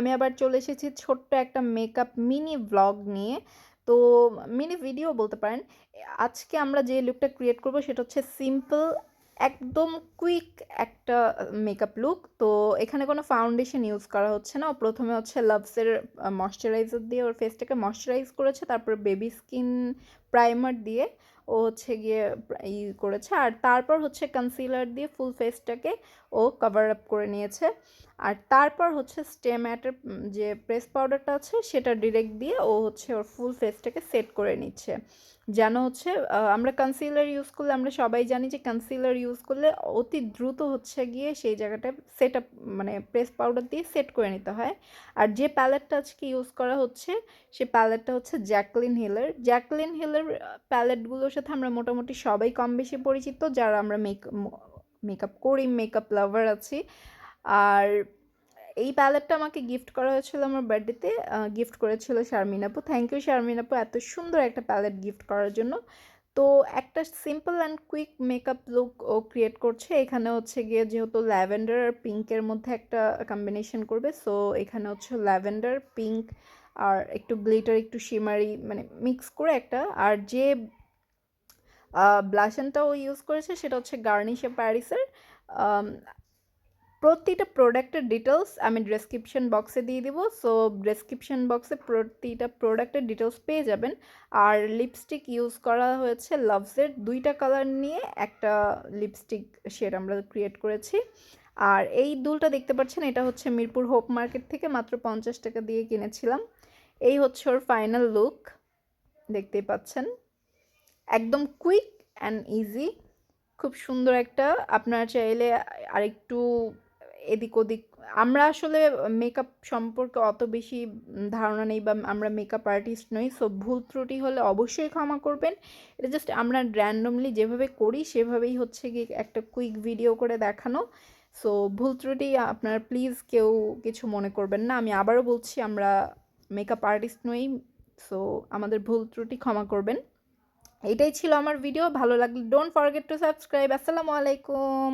আমি আবার চলে এসেছি ছোট্ট একটা মেকআপ মিনি ব্লগ নিয়ে। তো মিনি ভিডিও বলতে পারেন। আজকে আমরা যে লুকটা ক্রিয়েট করব সেটা হচ্ছে সিম্পল, একদম কুইক একটা মেকআপ লুক। তো এখানে কোনো ফাউন্ডেশন ইউজ করা হচ্ছে না। ও প্রথমে হচ্ছে লাভসের ময়শ্চারাইজার দিয়ে ওর ফেসটাকে ময়শ্চারাইজ করেছে, তারপর বেবি স্কিন প্রাইমার দিয়ে ও হচ্ছে গিয়ে করেছে, আর তারপর হচ্ছে কনসিলার দিয়ে ফুল ফেসটাকে ও কভার আপ করে নিয়েছে। আর তারপর হচ্ছে স্টে ম্যাটের যে প্রেস পাউডারটা আছে সেটা ডিরেক্ট দিয়ে ও হচ্ছে ওর ফুল ফেসটাকে সেট করে নিচ্ছে, যেন হচ্ছে আমরা কনসিলার ইউজ করলে আমরা সবাই জানি যে কনসিলার ইউজ করলে অতি দ্রুত হচ্ছে গিয়ে সেই জায়গাটা সেট আপ, মানে প্রেস পাউডার দিয়ে সেট করে নিতে হয়। আর যে প্যালেটটা আজকে ইউজ করা হচ্ছে সে প্যালেটটা হচ্ছে জ্যাকলিন হিলের প্যালেটগুলোর সাথে আমরা মোটামুটি সবাই কম বেশি পরিচিত, যারা আমরা মেকআপ করি, মেকআপ লাভার আছি। আর এই প্যালেটটা আমাকে গিফট করা হয়েছিল আমার বার্থডেতে, গিফট করেছিল শারমিন আপু। থ্যাংক ইউ শারমিন আপু এত সুন্দর একটা প্যালেট গিফট করার জন্য। তো একটা simple and quick makeup look ও ক্রিয়েট করছে। এখানে হচ্ছে গিয়ে যেহেতু ল্যাভেন্ডার আর পিঙ্কের মধ্যে একটা কম্বিনেশন করবে, সো এখানে হচ্ছে ল্যাভেন্ডার, পিঙ্ক আর একটু গ্লিটার, একটু শিমারি, মানে মিক্স করে একটা। আর যে ব্লাশনটা ও ইউজ করেছে সেটা হচ্ছে গার্নিশে প্যারিসের। প্রতিটা প্রোডাক্টের ডিটেলস আমি ডেসক্রিপশন বক্সে দিয়ে দিব, সো ডেসক্রিপশন বক্সে প্রতিটা প্রোডাক্টের ডিটেলস পেয়ে যাবেন। আর লিপস্টিক ইউজ করা হয়েছে লাভসের, দুইটা কালার নিয়ে একটা লিপস্টিক শেড আমরা ক্রিয়েট করেছি। আর এই দুলটা দেখতে পাচ্ছেন, এটা হচ্ছে মিরপুর হোপ মার্কেট থেকে মাত্র 50 টাকা দিয়ে কিনেছিলাম। এই হচ্ছে ওর ফাইনাল লুক, দেখতেই পাচ্ছেন, একদম কুইক অ্যান্ড ইজি, খুব সুন্দর একটা। আপনারা চাইলে আরেকটু এদিক ওদিক, আমরা আসলে মেকআপ সম্পর্কে অত বেশি ধারণা নেই বা আমরা মেকআপ আর্টিস্ট নই, সো ভুল ত্রুটি হলে অবশ্যই ক্ষমা করবেন। এটা জাস্ট আমরা র্যান্ডমলি যেভাবে করি সেভাবেই হচ্ছে কি একটা কুইক ভিডিও করে দেখানো। সো ভুল ত্রুটি আপনারা প্লিজ কেউ কিছু মনে করবেন না। আমি আবারও বলছি আমরা মেকআপ আর্টিস্ট নই, সো আমাদের ভুল ত্রুটি ক্ষমা করবেন। এটাই ছিল আমার ভিডিও, ভালো লাগলে ডোন্ট ফরগেট টু সাবস্ক্রাইব। আসসালামু আলাইকুম।